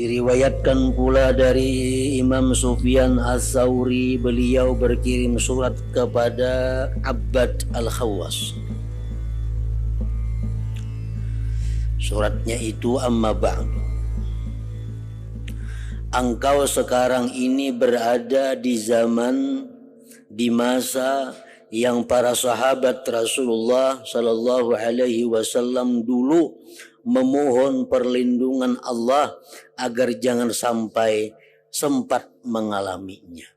Diriwayatkan pula dari Imam Sufyan Ats-Tsauri, beliau berkirim surat kepada Abbad Al-Khawwas. Suratnya itu, amma ba'du, engkau sekarang ini berada di zaman, di masa yang para sahabat Rasulullah Sallallahu Alaihi Wasallam dulu memohon perlindungan Allah agar jangan sampai sempat mengalaminya.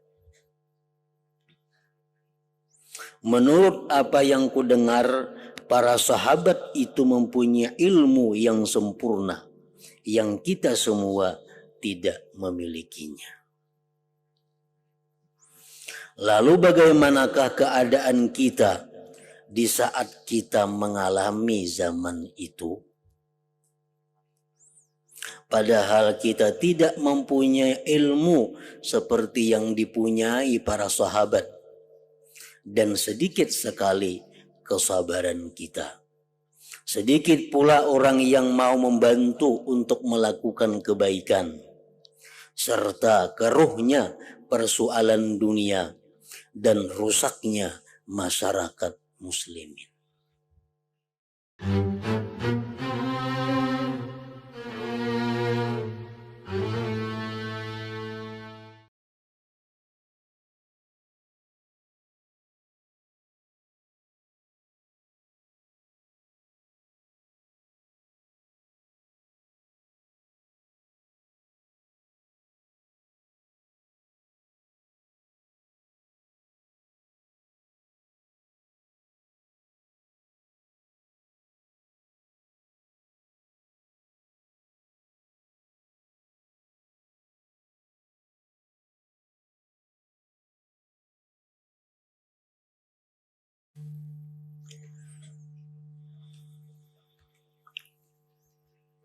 Menurut apa yang kudengar, para sahabat itu mempunyai ilmu yang sempurna yang kita semua tidak memilikinya. Lalu bagaimanakah keadaan kita di saat kita mengalami zaman itu? Padahal kita tidak mempunyai ilmu seperti yang dipunyai para sahabat, dan sedikit sekali kesabaran kita. Sedikit pula orang yang mau membantu untuk melakukan kebaikan, serta keruhnya persoalan dunia dan rusaknya masyarakat muslimin.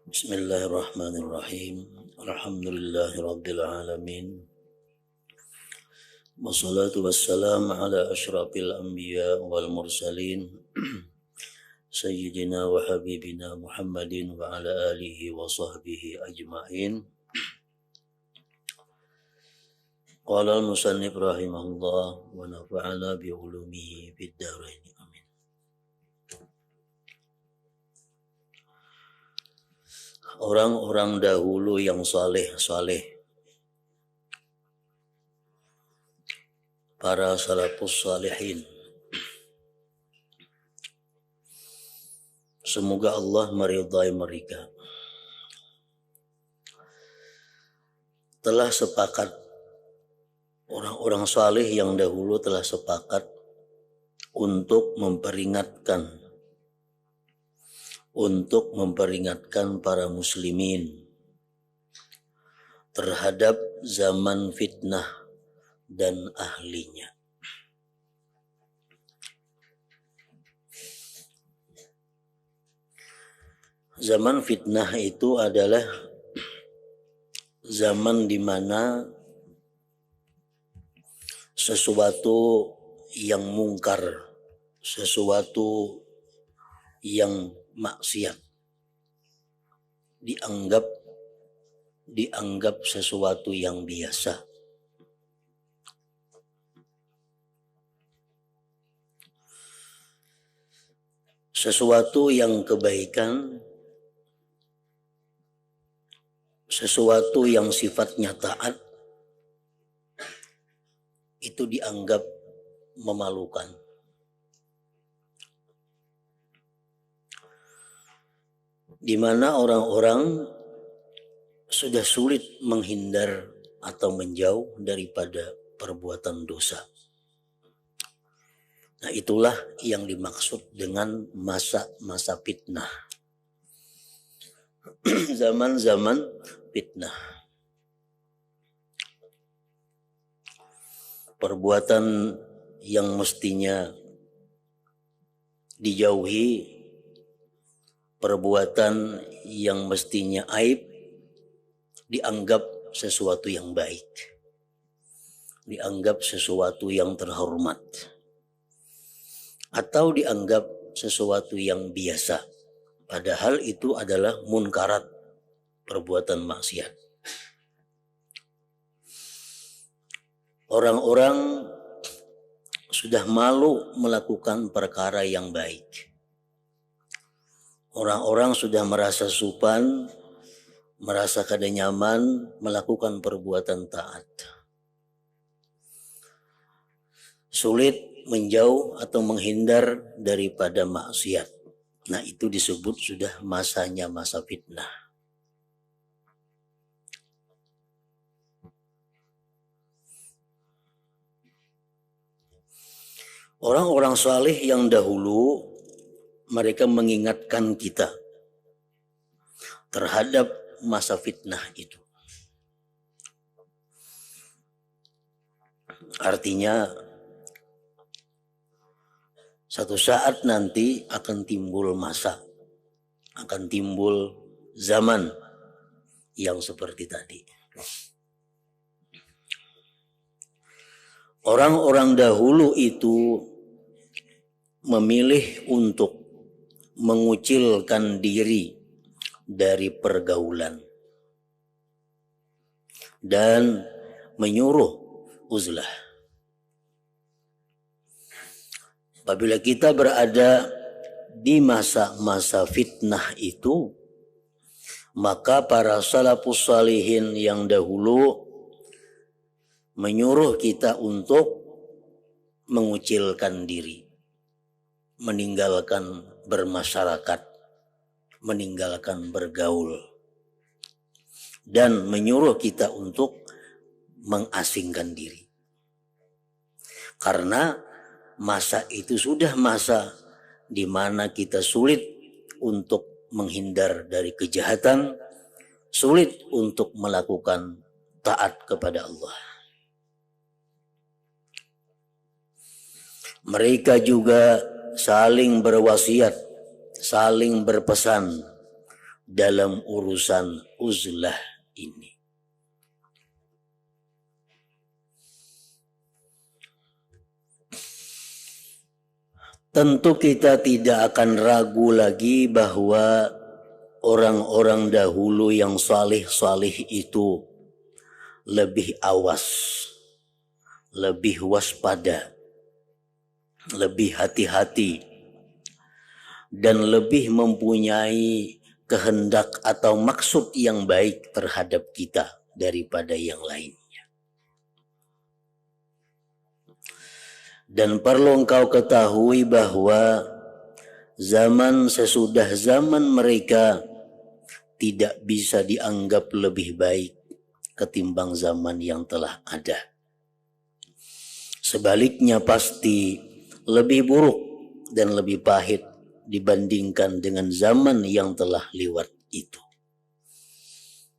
Bismillahirrahmanirrahim. Alhamdulillahirabbil alamin. Wassalatu wassalamu ala asyrafil anbiya wal mursalin sayyidina wa habibina Muhammadin wa ala alihi wa sahbihi ajma'in. Qala al-musannif rahimahullah wa nafa'ana bi ulumihi fid dharain. Orang-orang dahulu yang saleh-saleh, para salafus salihin, semoga Allah meridai mereka, telah sepakat, orang-orang saleh yang dahulu telah sepakat untuk memperingatkan para muslimin terhadap zaman fitnah dan ahlinya. Zaman fitnah itu adalah zaman di mana sesuatu yang mungkar, sesuatu yang maksiat dianggap sesuatu yang biasa. Sesuatu yang kebaikan, sesuatu yang sifatnya taat, itu dianggap memalukan. Di mana orang-orang sudah sulit menghindar atau menjauh daripada perbuatan dosa. Nah, itulah yang dimaksud dengan masa-masa fitnah. Zaman-zaman fitnah. Perbuatan yang mestinya dijauhi, perbuatan yang mestinya aib dianggap sesuatu yang baik, dianggap sesuatu yang terhormat, atau dianggap sesuatu yang biasa, padahal itu adalah munkarat, perbuatan maksiat. Orang-orang sudah malu melakukan perkara yang baik. Orang-orang sudah merasa supan, merasa kada nyaman melakukan perbuatan taat. Sulit menjauh atau menghindar daripada maksiat. Nah, itu disebut sudah masanya masa fitnah. Orang-orang saleh yang dahulu mereka mengingatkan kita terhadap masa fitnah itu. Artinya satu saat nanti akan timbul masa, akan timbul zaman yang seperti tadi. Orang-orang dahulu itu memilih untuk mengucilkan diri dari pergaulan dan menyuruh uzlah. Apabila kita berada di masa-masa fitnah itu, maka para salafus salihin yang dahulu menyuruh kita untuk mengucilkan diri, meninggalkan bermasyarakat, meninggalkan bergaul, dan menyuruh kita untuk mengasingkan diri. Karena masa itu sudah masa di mana kita sulit untuk menghindar dari kejahatan, sulit untuk melakukan taat kepada Allah. Mereka juga saling berwasiat, saling berpesan dalam urusan uzlah ini. Tentu kita tidak akan ragu lagi bahwa orang-orang dahulu yang salih-salih itu lebih awas, lebih waspada, lebih hati-hati, dan lebih mempunyai kehendak atau maksud yang baik terhadap kita daripada yang lainnya. Dan perlu engkau ketahui bahwa zaman sesudah zaman mereka tidak bisa dianggap lebih baik ketimbang zaman yang telah ada. Sebaliknya pasti lebih buruk dan lebih pahit dibandingkan dengan zaman yang telah lewat itu.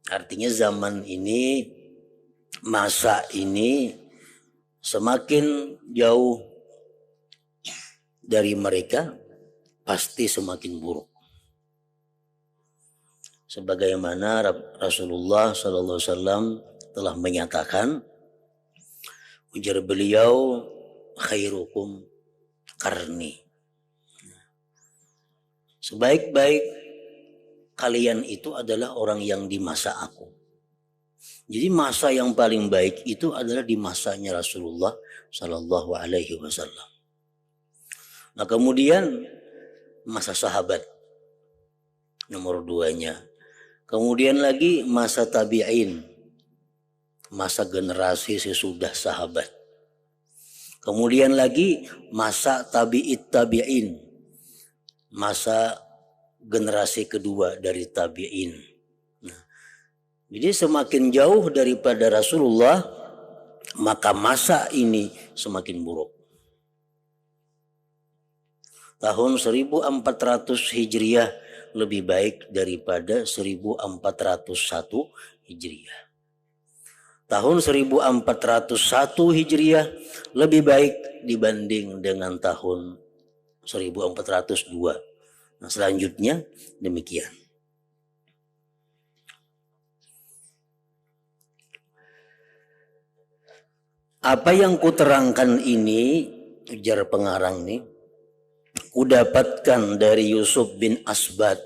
Artinya zaman ini, masa ini semakin jauh dari mereka, pasti semakin buruk. Sebagaimana Rasulullah SAW telah menyatakan, ujar beliau, khairukum karni. Sebaik-baik kalian itu adalah orang yang di masa aku. Jadi masa yang paling baik itu adalah di masanya Rasulullah Sallallahu Alaihi Wasallam. Nah kemudian masa sahabat nomor 2-nya. Kemudian lagi masa tabi'in, masa generasi sesudah sahabat. Kemudian lagi masa tabi'it tabi'in, masa generasi kedua dari tabi'in. Nah, jadi semakin jauh daripada Rasulullah, maka masa ini semakin buruk. Tahun 1400 Hijriah lebih baik daripada 1401 Hijriah. Tahun 1401 Hijriah lebih baik dibanding dengan tahun 1402. Nah selanjutnya demikian. Apa yang kuterangkan ini, ujar pengarang nih, kudapatkan dari Yusuf bin Asbad.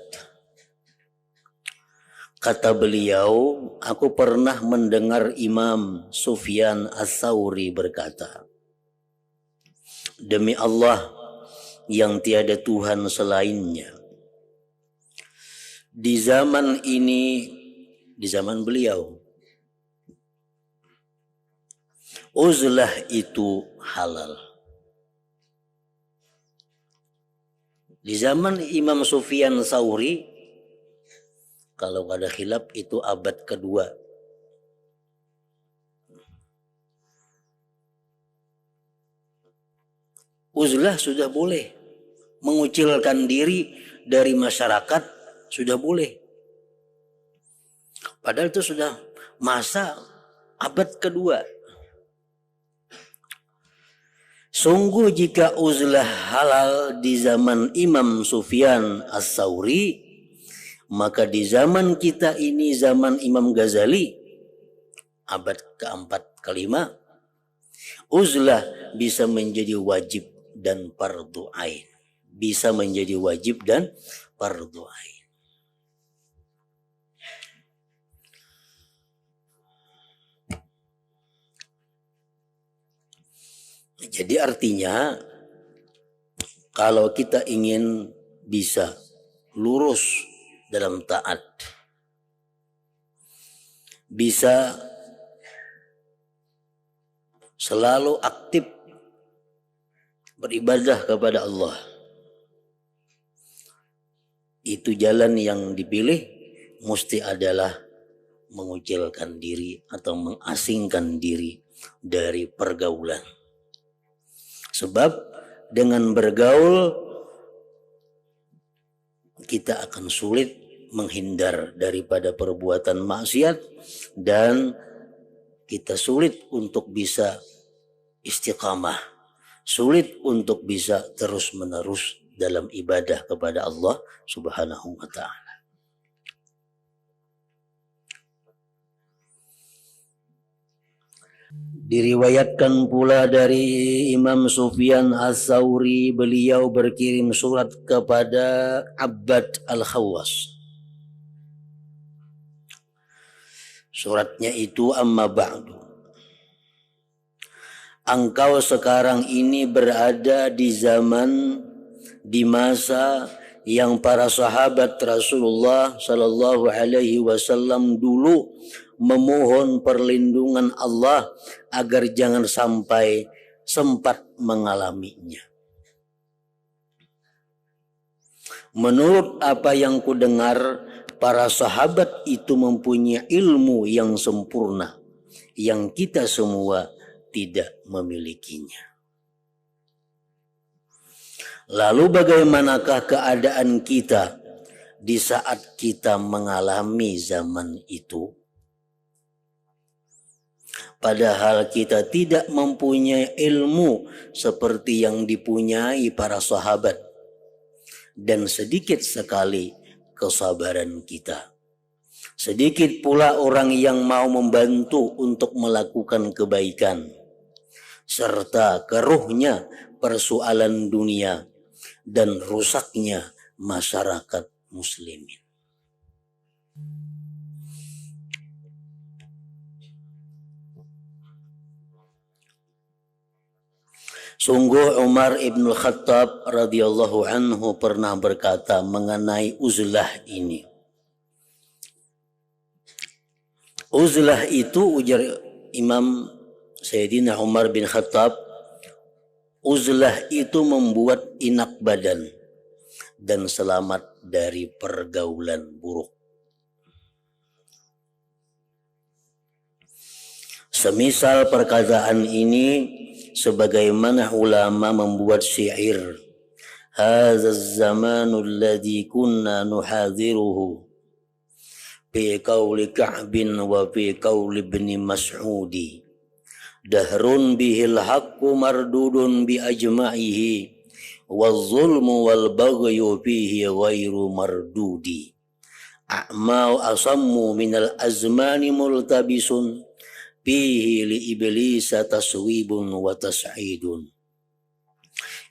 Kata beliau, aku pernah mendengar Imam Sufyan Ats-Tsauri berkata, demi Allah yang tiada Tuhan selainnya, di zaman ini, di zaman beliau, uzlah itu halal. Di zaman Imam Sufyan Tsauri, kalau ada khilaf itu abad kedua. Uzlah sudah boleh. Mengucilkan diri dari masyarakat sudah boleh. Padahal itu sudah masa abad kedua. Sungguh jika uzlah halal di zaman Imam Sufyan Ats-Tsauri, maka di zaman kita ini, zaman Imam Ghazali, abad keempat kelima, uzlah bisa menjadi wajib dan fardu ain. Bisa menjadi wajib dan fardu ain. Jadi artinya, kalau kita ingin bisa lurus dalam taat, bisa selalu aktif beribadah kepada Allah, itu jalan yang dipilih mesti adalah mengucilkan diri atau mengasingkan diri dari pergaulan. Sebab dengan bergaul kita akan sulit menghindar daripada perbuatan maksiat dan kita sulit untuk bisa istiqamah, sulit untuk bisa terus-menerus dalam ibadah kepada Allah Subhanahu wa ta'ala. Diriwayatkan pula dari Imam Sufyan Ats-Tsauri, beliau berkirim surat kepada Abbad Al-Khawwas. Suratnya itu, amma ba'du, engkau sekarang ini berada di zaman, di masa yang para sahabat Rasulullah Sallallahu Alaihi Wasallam dulu memohon perlindungan Allah agar jangan sampai sempat mengalaminya. Menurut apa yang kudengar, para sahabat itu mempunyai ilmu yang sempurna yang kita semua tidak memilikinya. Lalu bagaimanakah keadaan kita di saat kita mengalami zaman itu? Padahal kita tidak mempunyai ilmu seperti yang dipunyai para sahabat, dan sedikit sekali kesabaran kita. Sedikit pula orang yang mau membantu untuk melakukan kebaikan, serta keruhnya persoalan dunia dan rusaknya masyarakat muslimin. Sungguh Umar ibn Khattab radhiyallahu anhu pernah berkata mengenai uzlah ini. Uzlah itu, ujar Imam Sayyidina Umar bin Khattab, uzlah itu membuat inak badan dan selamat dari pergaulan buruk. Semisal perkataan ini, sebagaimana ulama membuat syair, hadzal zamanul ladzi kunna nuhadhiruhu fi qauli Ka'bin wa fi qauli Ibn Mas'udi, dahrun bihil haqqu mardudun bi ajma'ihi wal zulmu wal baghyu fihi ghairu mardudi, a'mau asammu minal azmani multabisun fihi li iblisa taswibun wa tas'idun,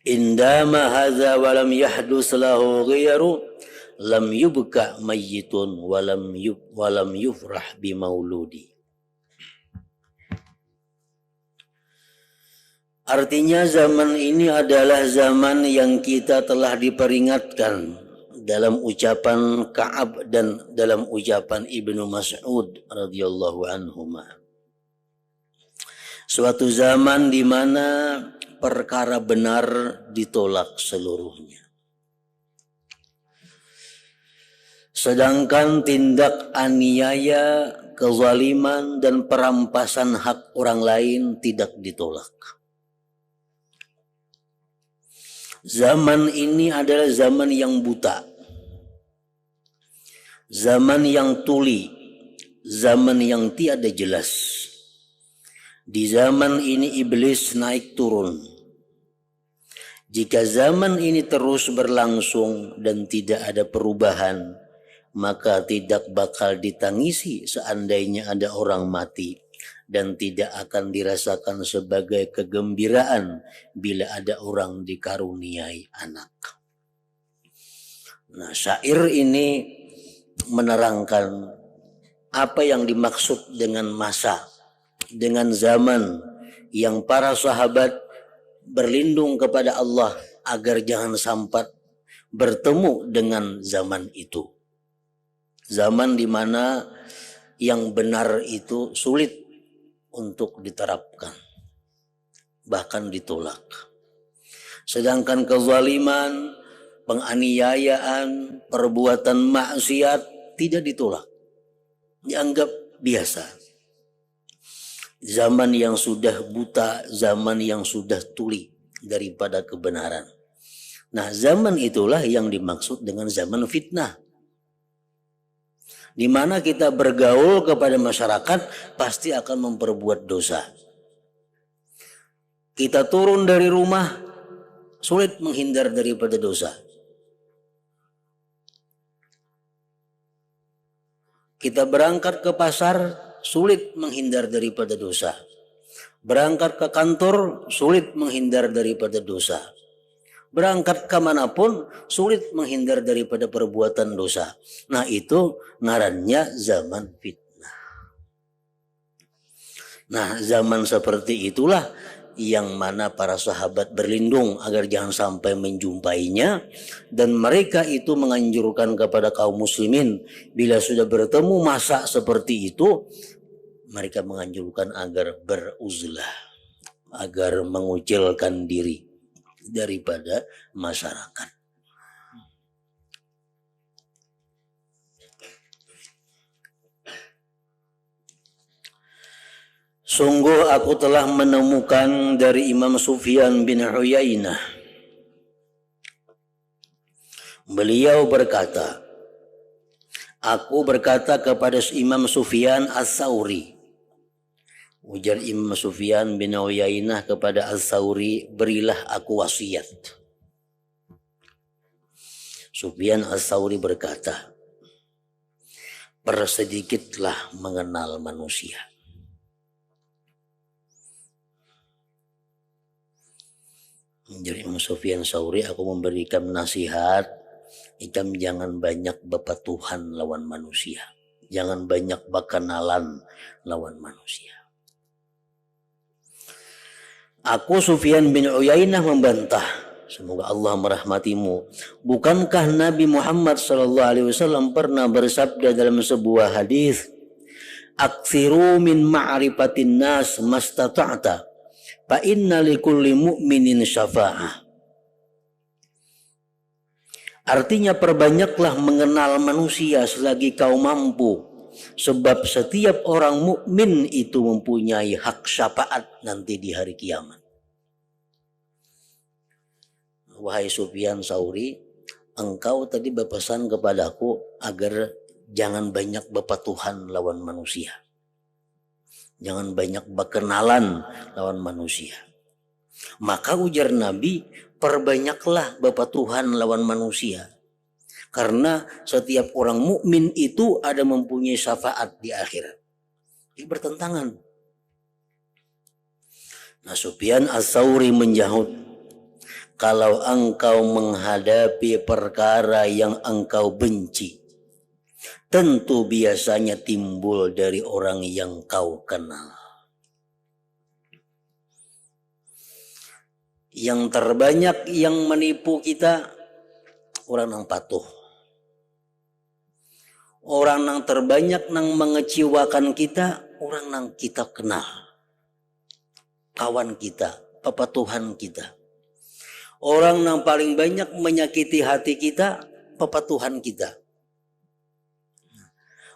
indama hadza wa lam yahdus lahu ghayru lam yubka mayyitun walam yufrah bimauludi. Artinya zaman ini adalah zaman yang kita telah diperingatkan dalam ucapan Ka'ab dan dalam ucapan Ibnu Mas'ud radhiyallahu anhuma. Suatu zaman di mana perkara benar ditolak seluruhnya. Sedangkan tindak aniaya, kezaliman dan perampasan hak orang lain tidak ditolak. Zaman ini adalah zaman yang buta, zaman yang tuli, zaman yang tiada jelas. Di zaman ini iblis naik turun. Jika zaman ini terus berlangsung dan tidak ada perubahan, maka tidak bakal ditangisi seandainya ada orang mati, dan tidak akan dirasakan sebagai kegembiraan bila ada orang dikaruniai anak. Nah, syair ini menerangkan apa yang dimaksud dengan masa, dengan zaman yang para sahabat berlindung kepada Allah agar jangan sampai bertemu dengan zaman itu. Zaman di mana yang benar itu sulit untuk diterapkan, bahkan ditolak. Sedangkan kezaliman, penganiayaan, perbuatan maksiat tidak ditolak, dianggap biasa. Zaman yang sudah buta, zaman yang sudah tuli daripada kebenaran. Nah, zaman itulah yang dimaksud dengan zaman fitnah, di mana kita bergaul kepada masyarakat pasti akan memperbuat dosa. Kita turun dari rumah sulit menghindar daripada dosa. Kita berangkat ke pasar sulit menghindar daripada dosa. Berangkat ke kantor sulit menghindar daripada dosa. Berangkat kemanapun sulit menghindar daripada perbuatan dosa. Nah, itu ngarannya zaman fitnah. Nah, zaman seperti itulah yang mana para sahabat berlindung agar jangan sampai menjumpainya, dan mereka itu menganjurkan kepada kaum muslimin bila sudah bertemu masa seperti itu, mereka menganjurkan agar beruzlah, agar mengucilkan diri daripada masyarakat. Sungguh aku telah menemukan dari Imam Sufyan bin Uyainah. Beliau berkata, aku berkata kepada Imam Sufyan As-Tsauri. Ujar Imam Sufyan bin Uyainah kepada As-Tsauri, berilah aku wasiat. Sufyan As-Tsauri berkata, persedikitlah mengenal manusia. Jadi Imam Sufyan As-Tsauri, aku memberikan nasihat, ikam jangan banyak bepatuhan lawan manusia, jangan banyak berkenalan lawan manusia. Aku Sufyan bin Uyainah membantah, semoga Allah merahmatimu, bukankah Nabi Muhammad SAW pernah bersabda dalam sebuah hadis, aksiru min ma'rifatin nas mastata'ta fa inna likulli mu'minin syafa'ah. Artinya perbanyaklah mengenal manusia selagi kau mampu, sebab setiap orang mukmin itu mempunyai hak syafaat nanti di hari kiamat. Wahai Sufyan Tsauri, engkau tadi berpesan kepadaku agar jangan banyak bepatuhan lawan manusia, jangan banyak berkenalan lawan manusia. Maka ujar Nabi, perbanyaklah bepatuhan lawan manusia, karena setiap orang mukmin itu ada mempunyai syafaat di akhirat. Ini bertentangan. Nah, Sufyan As-Tsauri menjawab, kalau engkau menghadapi perkara yang engkau benci, tentu biasanya timbul dari orang yang kau kenal. Yang terbanyak yang menipu kita orang yang patuh. Orang yang terbanyak yang mengecewakan kita orang yang kita kenal. Kawan kita, pepatuhan kita. Orang yang paling banyak menyakiti hati kita, pepatuhan kita.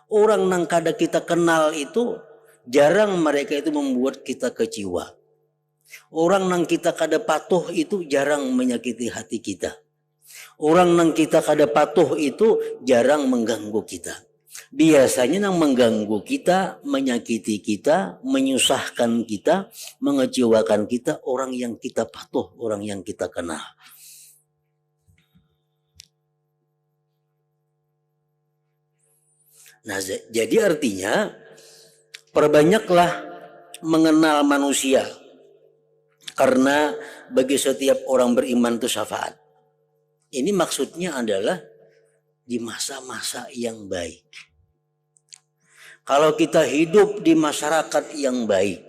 Orang yang kada kita kenal itu jarang mereka itu membuat kita kecewa. Orang yang kita kada patuh itu jarang menyakiti hati kita. Orang yang kita kada patuh itu jarang mengganggu kita. Biasanya yang mengganggu kita, menyakiti kita, menyusahkan kita, mengecewakan kita orang yang kita patuh, orang yang kita kenal. Nah, jadi artinya perbanyaklah mengenal manusia. Karena bagi setiap orang beriman itu syafaat. Ini maksudnya adalah di masa-masa yang baik. Kalau kita hidup di masyarakat yang baik.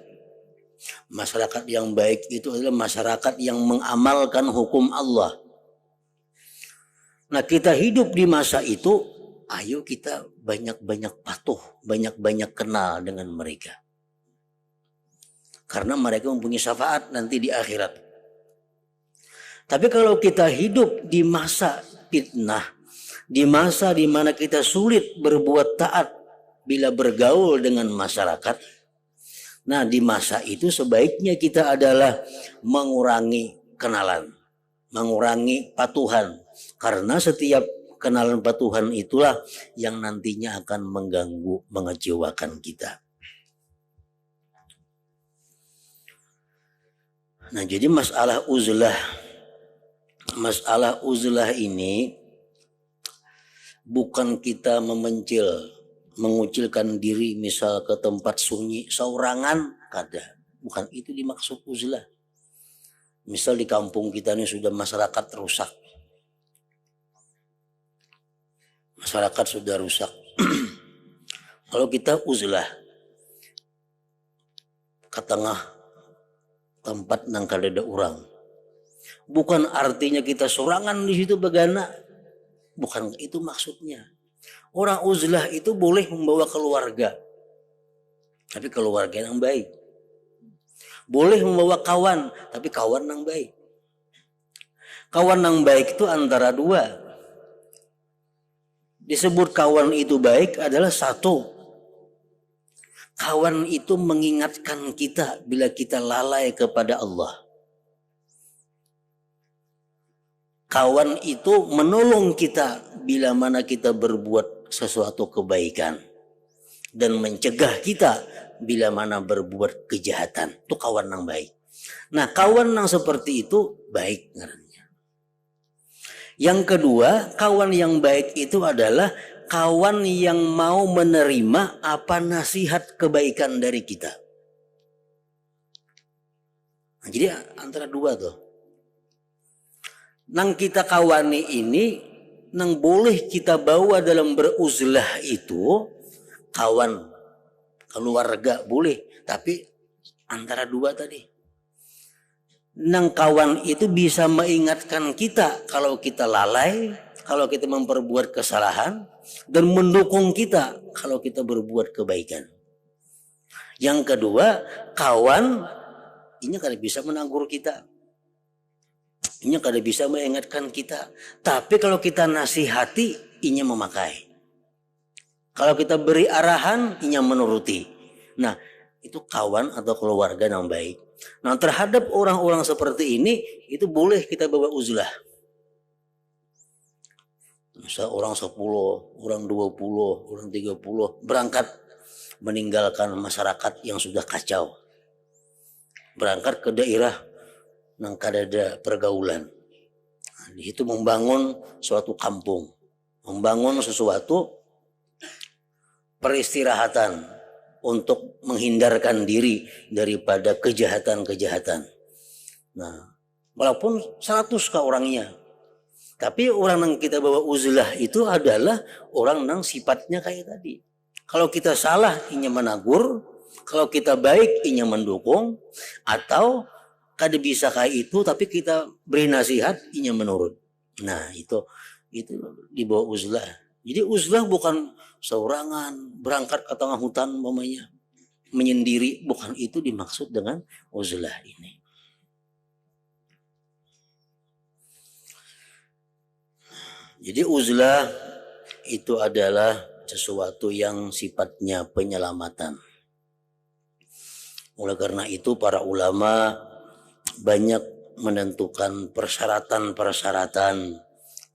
Masyarakat yang baik itu adalah masyarakat yang mengamalkan hukum Allah. Nah, kita hidup di masa itu, ayo kita banyak-banyak patuh, banyak-banyak kenal dengan mereka. Karena mereka mempunyai syafaat nanti di akhirat. Tapi kalau kita hidup di masa fitnah, di masa di mana kita sulit berbuat taat bila bergaul dengan masyarakat, nah di masa itu sebaiknya kita adalah mengurangi kenalan, mengurangi patuhan. Karena setiap kenalan patuhan itulah yang nantinya akan mengganggu, mengecewakan kita. Nah, jadi masalah uzlah ini bukan kita mengucilkan diri misal ke tempat sunyi saurangan, kada. Bukan itu dimaksud uzlah. Misal di kampung kita ini sudah masyarakat rusak. Masyarakat sudah rusak. Kalau kita uzlah ke tengah tempat nang kadada orang. Bukan artinya kita sorangan di situ begana. Bukan itu maksudnya. Orang uzlah itu boleh membawa keluarga. Tapi keluarga yang baik. Boleh membawa kawan, tapi kawan yang baik. Kawan yang baik itu antara dua. Disebut kawan itu baik adalah satu. Kawan itu mengingatkan kita bila kita lalai kepada Allah. Kawan itu menolong kita bila mana kita berbuat sesuatu kebaikan. Dan mencegah kita bila mana berbuat kejahatan. Itu kawan yang baik. Nah, kawan yang seperti itu baik ngarannya. Yang kedua, kawan yang baik itu adalah kawan yang mau menerima apa nasihat kebaikan dari kita. Nah, jadi antara dua tuh. Nang kita kawani ini, nang boleh kita bawa dalam beruzlah itu, kawan, keluarga boleh. Tapi antara dua tadi. Nang kawan itu bisa mengingatkan kita kalau kita lalai, kalau kita memperbuat kesalahan, dan mendukung kita kalau kita berbuat kebaikan. Yang kedua, kawan ini kada bisa menegur kita. Ini kada bisa mengingatkan kita. Tapi kalau kita nasihati, ini memakai. Kalau kita beri arahan, ini menuruti. Nah, itu kawan atau keluarga yang baik. Nah, terhadap orang-orang seperti ini, itu boleh kita bawa uzlah. Misal orang 10, orang 20, orang 30 berangkat meninggalkan masyarakat yang sudah kacau. Berangkat ke daerah yang kadada pergaulan. Nah, di situ membangun suatu kampung, membangun sesuatu peristirahatan untuk menghindarkan diri daripada kejahatan-kejahatan. Nah, walaupun 100 ke orangnya. Tapi orang yang kita bawa uzlah itu adalah orang yang sifatnya kayak tadi. Kalau kita salah, inya menagur. Kalau kita baik, inya mendukung. Atau kada bisa kayak itu, tapi kita beri nasihat, inya menurut. Nah itu dibawa uzlah. Jadi uzlah bukan seorangan berangkat ke tengah hutan mamanya menyendiri, bukan itu dimaksud dengan uzlah ini. Jadi uzlah itu adalah sesuatu yang sifatnya penyelamatan. Oleh karena itu para ulama banyak menentukan persyaratan-persyaratan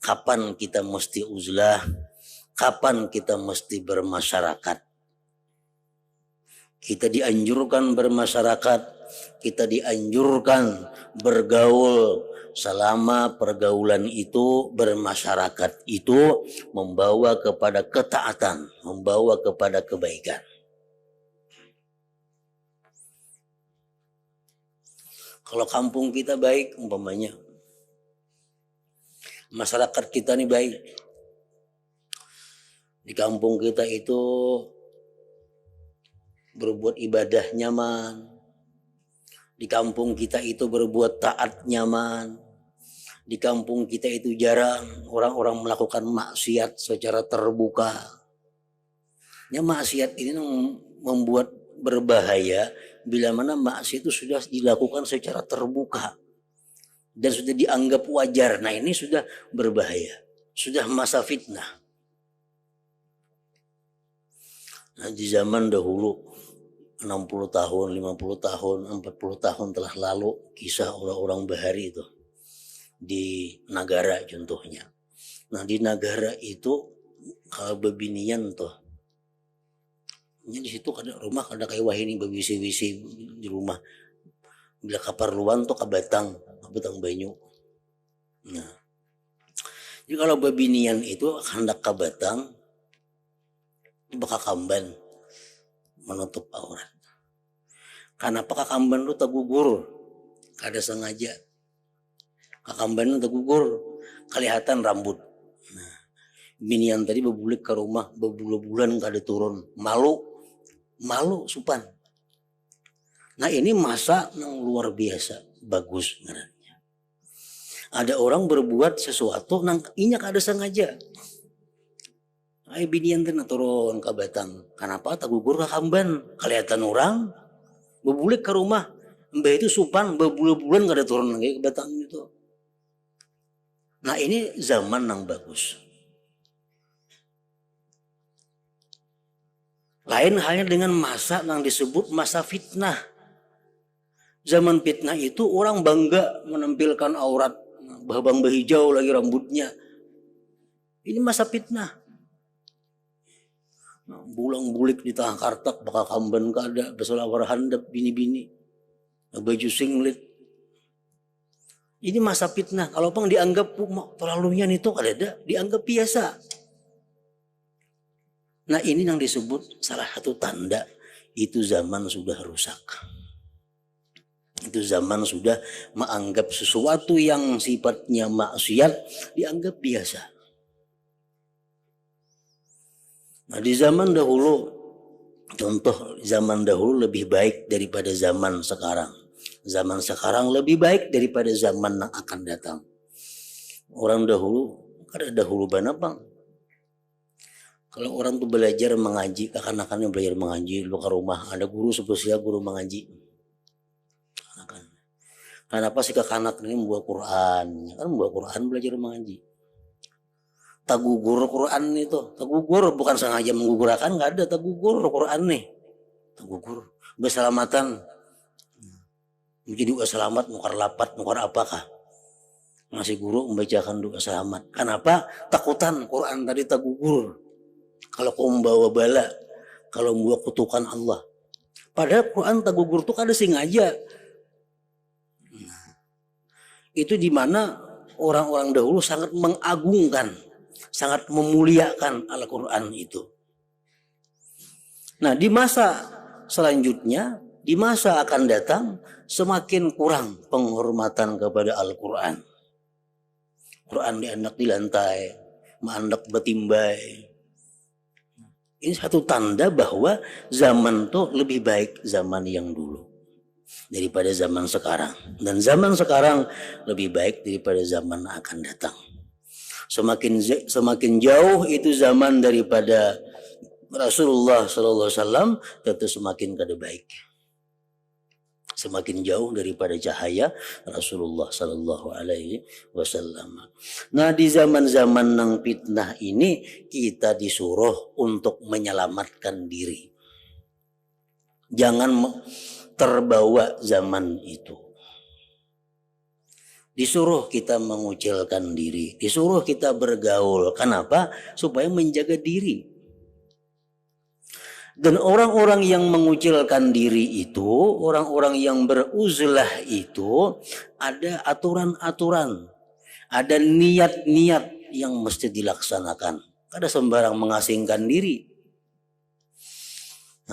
kapan kita mesti uzlah, kapan kita mesti bermasyarakat. Kita dianjurkan bermasyarakat, kita dianjurkan bergaul selama pergaulan itu, bermasyarakat itu membawa kepada ketaatan, membawa kepada kebaikan. Kalau kampung kita baik umpamanya, masyarakat kita ini baik, di kampung kita itu berbuat ibadah nyaman, di kampung kita itu berbuat taat nyaman, di kampung kita itu jarang orang-orang melakukan maksiat secara terbuka. Ya, maksiat ini membuat berbahaya bila mana maksiat itu sudah dilakukan secara terbuka dan sudah dianggap wajar. Nah ini sudah berbahaya, sudah masa fitnah. Nah, di zaman dahulu 60 tahun, 50 tahun, 40 tahun telah lalu kisah orang-orang Bahari itu di Nagara contohnya. Nah di Nagara itu kalau bebinian tuh, di situ ada rumah ada kayak wah ini bewisi-wisi di rumah. Bila kaparluan tuh kabatang banyu. Nah, jadi kalau bebinian itu hendak kabatang, bakal kamban menutup aurat. Kenapa kakamban lu tagugur? Kada sengaja. Kakamban lu tagugur, kelihatan rambut. Nah, binian tadi bebulik ke rumah, bebulan-bulan kada turun, malu supan. Nah ini masa yang luar biasa bagus ngarannya. Ada orang berbuat sesuatu nang inya kada sengaja. Ay binian teh turun ke batang. Kenapa tagugur ke kamban? Kelihatan orang bebulik ke rumah. Mbah itu supan bebulan-bulan kada turun lagi ke batang itu. Nah ini zaman yang bagus. Lain halnya dengan masa yang disebut masa fitnah. Zaman fitnah itu orang bangga menampilkan aurat, babang hijau lagi rambutnya. Ini masa fitnah. Bulang bulik di tengah kartak, bakal kamban kada, besolawar handap bini-bini, baju singlet. Ini masa fitnah. Kalau pang dianggap terlalunya itu kada, dianggap biasa. Nah ini yang disebut salah satu tanda itu zaman sudah rusak. Itu zaman sudah menganggap sesuatu yang sifatnya maksiat dianggap biasa. Nah di zaman dahulu, contoh zaman dahulu lebih baik daripada zaman sekarang. Zaman sekarang lebih baik daripada zaman yang akan datang. Orang dahulu, kada dahulu bana bang. Kalau orang tuh belajar mengaji, kanak-kanaknya belajar mengaji, lu ke rumah ada guru spesial guru mengaji. Kenapa sih kanak ini membuat Quran? Kan membuat Quran belajar mengaji. Tagugur Quran itu, tagugur bukan sengaja menggugurkan, nggak ada tagugur Quran nih, tagugur berselamatan. Menjadi doa selamat, nukar lapat, nukar apakah? Ngasih guru membacakan doa selamat. Kenapa? Takutan Quran tadi tagugur. Kalau kau membawa bala, kalau membawa kutukan Allah. Padahal Quran tagugur itu kada sengaja. Itu dimana orang-orang dahulu sangat mengagungkan, sangat memuliakan Al-Quran itu. Nah di masa selanjutnya di masa akan datang semakin kurang penghormatan kepada Al-Quran. Quran dianak di lantai, mandak betimbai. Ini satu tanda bahwa zaman tuh lebih baik zaman yang dulu daripada zaman sekarang. Dan zaman sekarang lebih baik daripada zaman akan datang. Semakin jauh itu zaman daripada Rasulullah SAW, tentu semakin kada baik. Semakin jauh daripada cahaya Rasulullah Sallallahu Alaihi Wasallam. Nah, di zaman-zaman nang fitnah ini kita disuruh untuk menyelamatkan diri. Jangan terbawa zaman itu. Disuruh kita mengucilkan diri, disuruh kita bergaul. Kenapa? Supaya menjaga diri. Dan orang-orang yang mengucilkan diri itu, orang-orang yang beruzlah itu, ada aturan-aturan, ada niat-niat yang mesti dilaksanakan. Kada sembarang mengasingkan diri.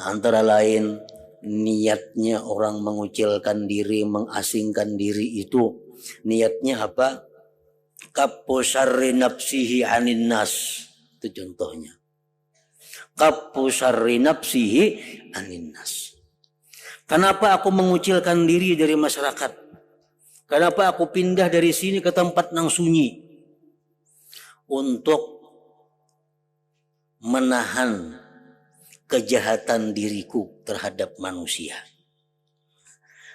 Nah, antara lain niatnya orang mengucilkan diri, mengasingkan diri itu, niatnya apa? Kappu syarri nafsihi anin nas. Itu contohnya. Kappu syarri nafsihi anin nas. Kenapa aku mengucilkan diri dari masyarakat? Kenapa aku pindah dari sini ke tempat nang sunyi? Untuk menahan kejahatan diriku terhadap manusia.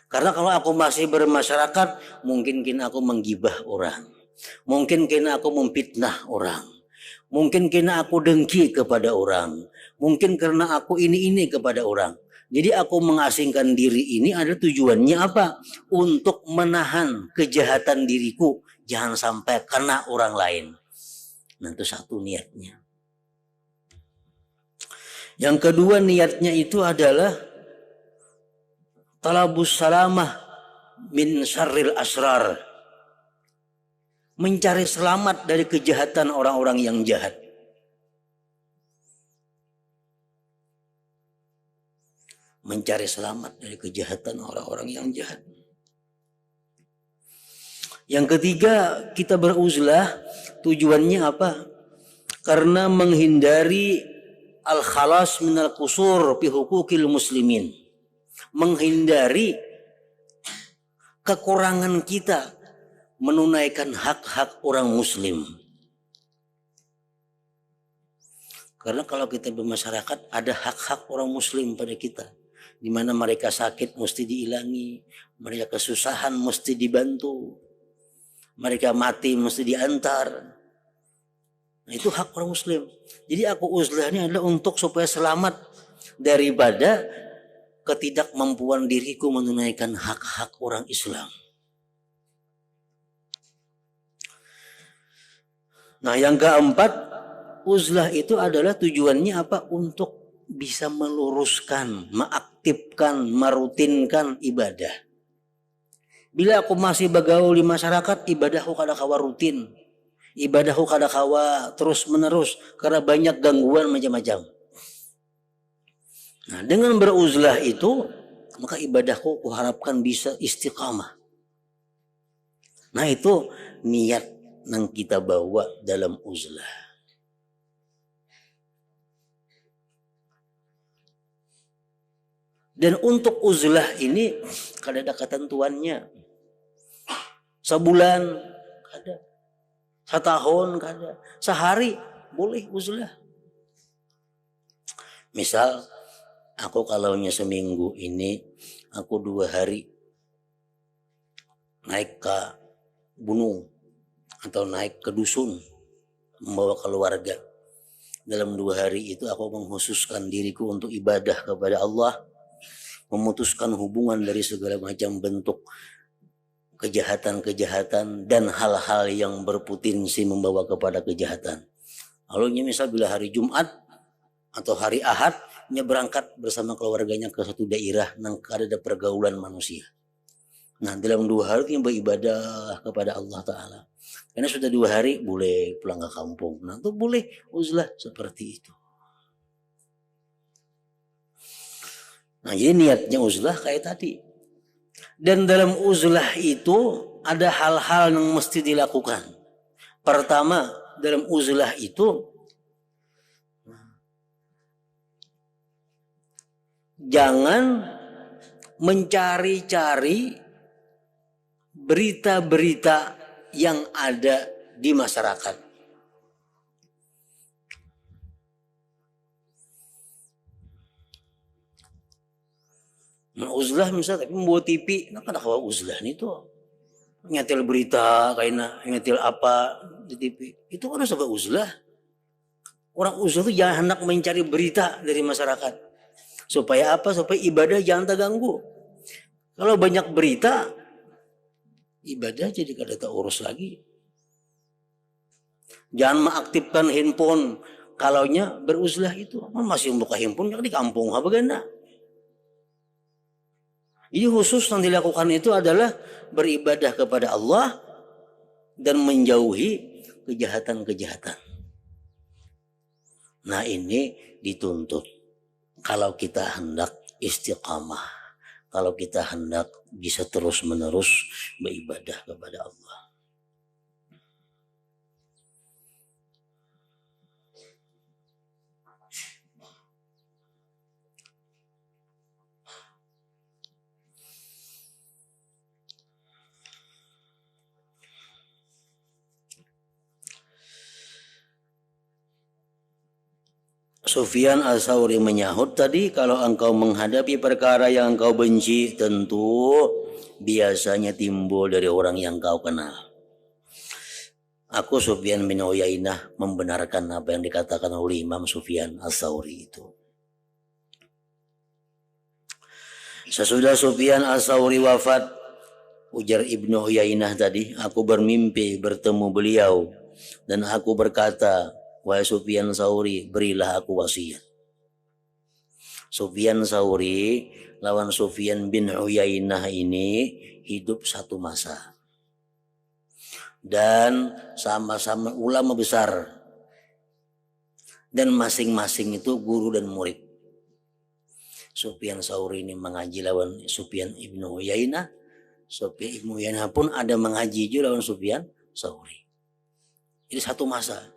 Karena kalau aku masih bermasyarakat, mungkin kini aku menggibah orang. Mungkin kini aku memfitnah orang. Mungkin karena aku dengki kepada orang. Mungkin karena aku ini kepada orang. Jadi aku mengasingkan diri ini ada tujuannya apa? Untuk menahan kejahatan diriku. Jangan sampai kena orang lain. Nah, itu satu niatnya. Yang kedua niatnya itu adalah talabus salamah min syarril asrar. Mencari selamat dari kejahatan orang-orang yang jahat. Mencari selamat dari kejahatan orang-orang yang jahat. Yang ketiga, kita beruzlah tujuannya apa? Karena menghindari al-khalas minal qusur fi hukukil muslimin. Menghindari kekurangan kita menunaikan hak-hak orang muslim. Karena kalau kita bermasyarakat ada hak-hak orang muslim pada kita. Di mana mereka sakit mesti diilangi, mereka kesusahan mesti dibantu, mereka mati mesti diantar. Nah, itu hak orang muslim. Jadi aku uzlahnya adalah untuk supaya selamat daripada ketidakmampuan diriku menunaikan hak-hak orang Islam. Nah, yang keempat, uzlah itu adalah tujuannya apa? Untuk bisa meluruskan, mengaktifkan, merutinkan ibadah. Bila aku masih bergaul di masyarakat, ibadahku kada kawa rutin. Ibadahku kada kawa terus menerus karena banyak gangguan macam-macam. Nah, dengan beruzlah itu, maka ibadahku kuharapkan bisa istiqamah. Nah, itu niat yang kita bawa dalam uzlah. Dan untuk uzlah ini kada ada ketentuannya. Sebulan kada, setahun kada, sehari boleh uzlah. Misal aku kalaunya seminggu ini aku 2 hari naik ke gunung atau naik ke dusun membawa keluarga. Dalam 2 hari itu aku mengkhususkan diriku untuk ibadah kepada Allah, memutuskan hubungan dari segala macam bentuk kejahatan-kejahatan dan hal-hal yang berpotensi membawa kepada kejahatan. Lalu misal bila hari Jumat atau hari Ahad, dia berangkat bersama keluarganya ke satu daerah yang ada pergaulan manusia. Nah, dalam 2 hari dia beribadah kepada Allah Ta'ala. Karena sudah 2 hari boleh pulang ke kampung. Nah, itu boleh uzlah seperti itu. Nah, jadi niatnya uzlah kayak tadi. Dan dalam uzlah itu ada hal-hal yang mesti dilakukan. Pertama, dalam uzlah itu jangan mencari-cari berita-berita yang ada di masyarakat. Nah, uzlah misalnya tapi membawa TV, nah kan kawa uzlah nih tuh. Nyetel berita, kayaknya nyetel apa di TV. Itu kan sebab uzlah. Orang uzlah itu jangan hendak mencari berita dari masyarakat. Supaya apa? Supaya ibadah jangan terganggu. Kalau banyak berita, ibadah jadi kada terurus lagi. Jangan mengaktifkan handphone. Kalaunya beruzlah itu. Masih membuka handphone di kampung. Apa ganda? Jadi khusus yang dilakukan itu adalah beribadah kepada Allah dan menjauhi kejahatan-kejahatan. Nah, ini dituntut kalau kita hendak istiqamah, kalau kita hendak bisa terus-menerus beribadah kepada Allah. Sufyan Ats-Tsauri menyahut tadi, kalau engkau menghadapi perkara yang engkau benci, tentu biasanya timbul dari orang yang kau kenal. Aku Sufyan bin Uyainah membenarkan apa yang dikatakan oleh Imam Sufyan Ats-Tsauri itu. Sesudah Sufyan Ats-Tsauri wafat, ujar Ibnu Uyainah tadi, aku bermimpi bertemu beliau dan aku berkata, wahai Sufyan Tsauri, berilah aku wasiat. Sufyan Tsauri lawan Sufyan bin Uyainah ini hidup satu masa. Dan sama-sama ulama besar. Dan masing-masing itu guru dan murid. Sufyan Tsauri ini mengaji lawan Sufyan ibnu Uyainah. Sufyan ibnu Uyainah pun ada mengaji juga lawan Sufyan Tsauri. Jadi satu masa.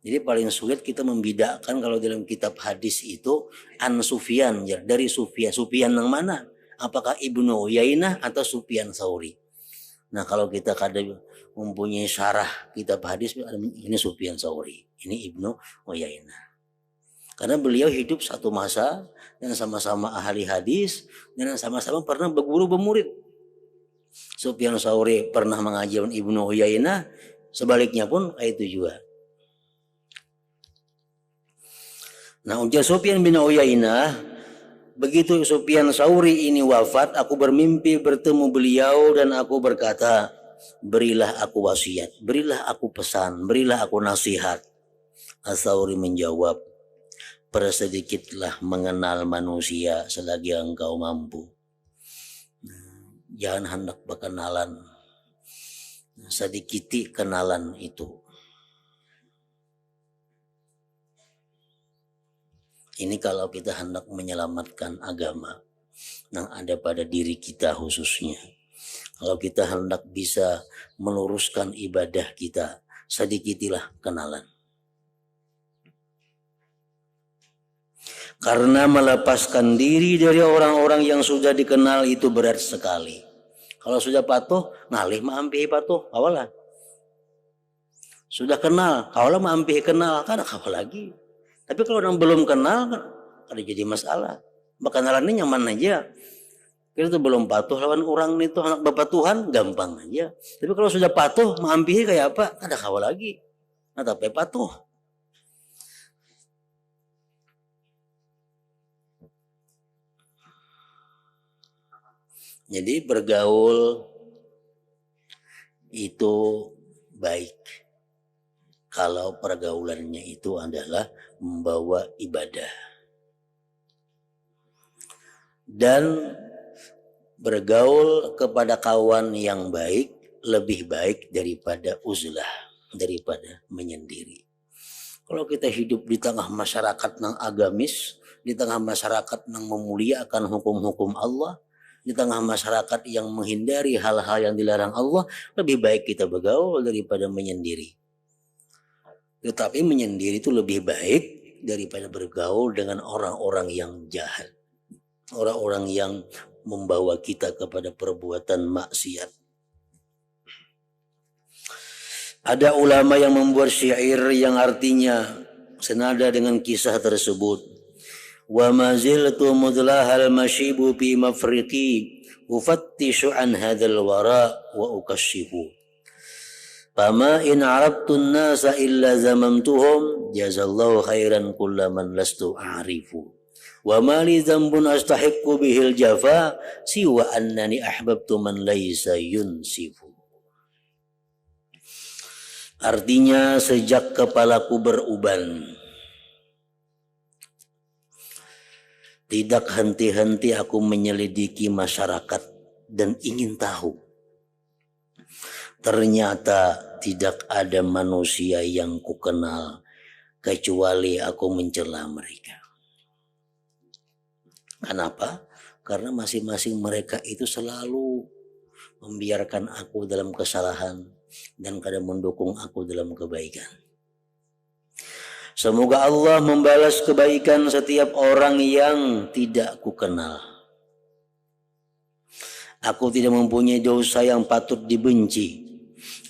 Jadi paling sulit kita membedakan kalau dalam kitab hadis itu an Sufyan, dari Sufyan. Sufyan yang mana? Apakah Ibnu Uyainah atau Sufyan Tsauri? Nah, kalau kita kadang mempunyai syarah kitab hadis, ini Sufyan Tsauri, ini Ibnu Uyainah. Karena beliau hidup satu masa dan sama-sama ahli hadis dan sama-sama pernah berguru bermurid. Sufyan Tsauri pernah mengaji Ibnu Uyainah, sebaliknya pun itu juga. Nah, ujar Sufyan bin Uyainah, begitu Sufyan Tsauri ini wafat, aku bermimpi bertemu beliau dan aku berkata, berilah aku wasiat, berilah aku pesan, berilah aku nasihat. Ats-Tsauri menjawab, persedikitlah mengenal manusia selagi engkau mampu. Jangan hendak berkenalan, sedikiti kenalan itu. Ini kalau kita hendak menyelamatkan agama yang ada pada diri kita khususnya. Kalau kita hendak bisa meluruskan ibadah kita, sedikitilah kenalan. Karena melepaskan diri dari orang-orang yang sudah dikenal itu berat sekali. Kalau sudah patuh, ngalih maampihi patuh, kawalah. Sudah kenal, kawalah maampihi kenal, kan kawal lagi. Tapi kalau orang belum kenal kan ada jadi masalah. Kenalannya nyaman aja. Kita tuh belum patuh lawan orang itu anak bapak Tuhan gampang aja. Tapi kalau sudah patuh mengampihi kayak apa? Ada kawal lagi. Nah, tapi patuh. Jadi bergaul itu baik. Kalau pergaulannya itu adalah membawa ibadah. Dan bergaul kepada kawan yang baik lebih baik daripada uzlah, daripada menyendiri. Kalau kita hidup di tengah masyarakat yang agamis, di tengah masyarakat yang memuliakan hukum-hukum Allah, di tengah masyarakat yang menghindari hal-hal yang dilarang Allah, lebih baik kita bergaul daripada menyendiri. Tetapi menyendiri itu lebih baik daripada bergaul dengan orang-orang yang jahat, orang-orang yang membawa kita kepada perbuatan maksiat. Ada ulama yang membuat syair yang artinya senada dengan kisah tersebut. Wa ma ziltu mudlahal mashibu fi mafriqi ufattishu an hadzal wara wa ukashifu. Fama in arabtu an-nasa illa zamamtuhum jazallahu khairan kullaman lastu a'rifu. Wa ma li dhanbun astahiqqu bihil jafa siwa annani ahbabtu man laysa yunsifu. Artinya sejak kepalaku beruban, tidak henti-henti aku menyelidiki masyarakat dan ingin tahu. Ternyata tidak ada manusia yang kukenal kecuali aku mencela mereka. Kenapa? Karena masing-masing mereka itu selalu membiarkan aku dalam kesalahan dan kadang mendukung aku dalam kebaikan. Semoga Allah membalas kebaikan setiap orang yang tidak kukenal. Aku tidak mempunyai dosa yang patut dibenci,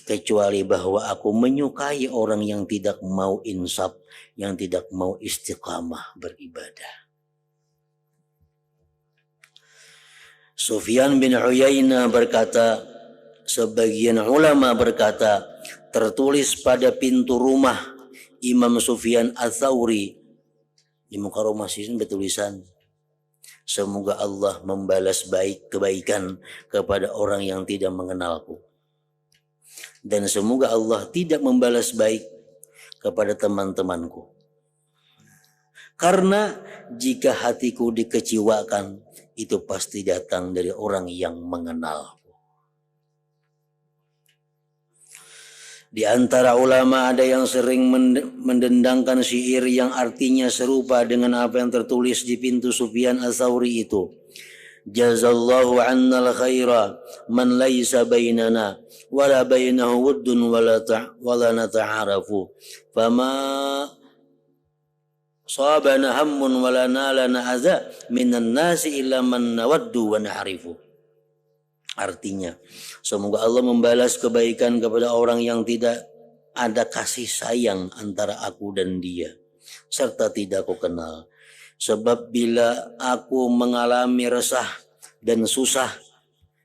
kecuali bahwa aku menyukai orang yang tidak mau insaf, yang tidak mau istiqamah beribadah. Sufyan bin Uyainah berkata, sebagian ulama berkata, tertulis pada pintu rumah Imam Sufyan Ats-Tsauri di muka rumah sini bertulisan, semoga Allah membalas baik kebaikan kepada orang yang tidak mengenalku, dan semoga Allah tidak membalas baik kepada teman-temanku. Karena jika hatiku dikecewakan, itu pasti datang dari orang yang mengenalku. Di antara ulama ada yang sering mendendangkan syair yang artinya serupa dengan apa yang tertulis di pintu Sufyan Ats-Tsauri itu. Jazallahu annal khaira man laysa bainana wala bainahu wuddun wala nata'arafu fama sabana hammun wala nalana adza minan nasi illa man nawaddu wa na'rifu. Artinya, semoga Allah membalas kebaikan kepada orang yang tidak ada kasih sayang antara aku dan dia, serta tidak aku kenal. Sebab bila aku mengalami resah dan susah,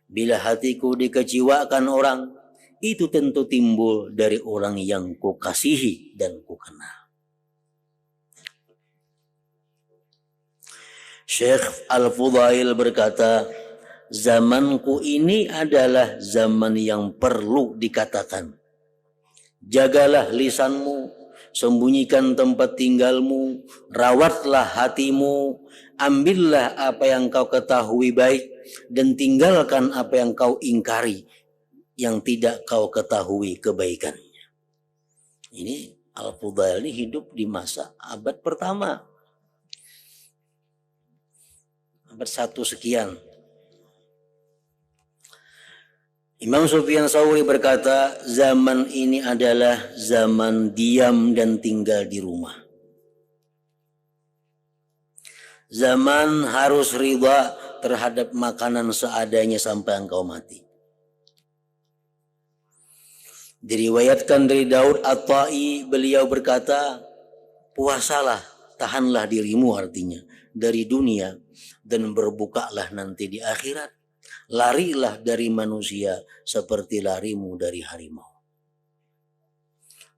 bila hatiku dikecewakan orang, itu tentu timbul dari orang yang kukasihi dan kukenal. Syekh Al-Fudail berkata, zamanku ini adalah zaman yang perlu dikatakan. Jagalah lisanmu, sembunyikan tempat tinggalmu, rawatlah hatimu, ambillah apa yang kau ketahui baik, dan tinggalkan apa yang kau ingkari, yang tidak kau ketahui kebaikannya. Ini Al-Fudail ini hidup di masa abad pertama, abad 1 sekian. Imam Sufyan Ats-Tsauri berkata, zaman ini adalah zaman diam dan tinggal di rumah. Zaman harus ridha terhadap makanan seadanya sampai engkau mati. Diriwayatkan dari Daud At-Tai, beliau berkata, puasalah, tahanlah dirimu artinya dari dunia dan berbukalah nanti di akhirat. Larilah dari manusia seperti larimu dari harimau.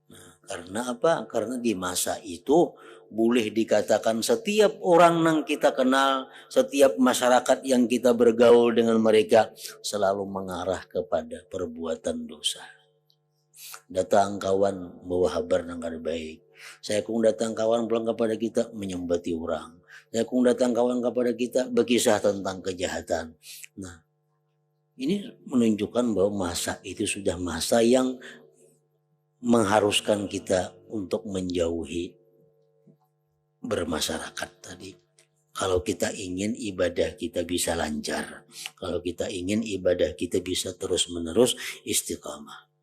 Nah, karena apa? Karena di masa itu boleh dikatakan setiap orang yang kita kenal, setiap masyarakat yang kita bergaul dengan mereka selalu mengarah kepada perbuatan dosa. Datang kawan bawa kabar yang kada baik. Saya kung datang kawan pulang kepada kita menyembati orang. Saya kung datang kawan kepada kita berkisah tentang kejahatan. Nah, ini menunjukkan bahwa masa itu sudah masa yang mengharuskan kita untuk menjauhi bermasyarakat tadi. Kalau kita ingin ibadah kita bisa lancar, kalau kita ingin ibadah kita bisa terus-menerus istiqamah.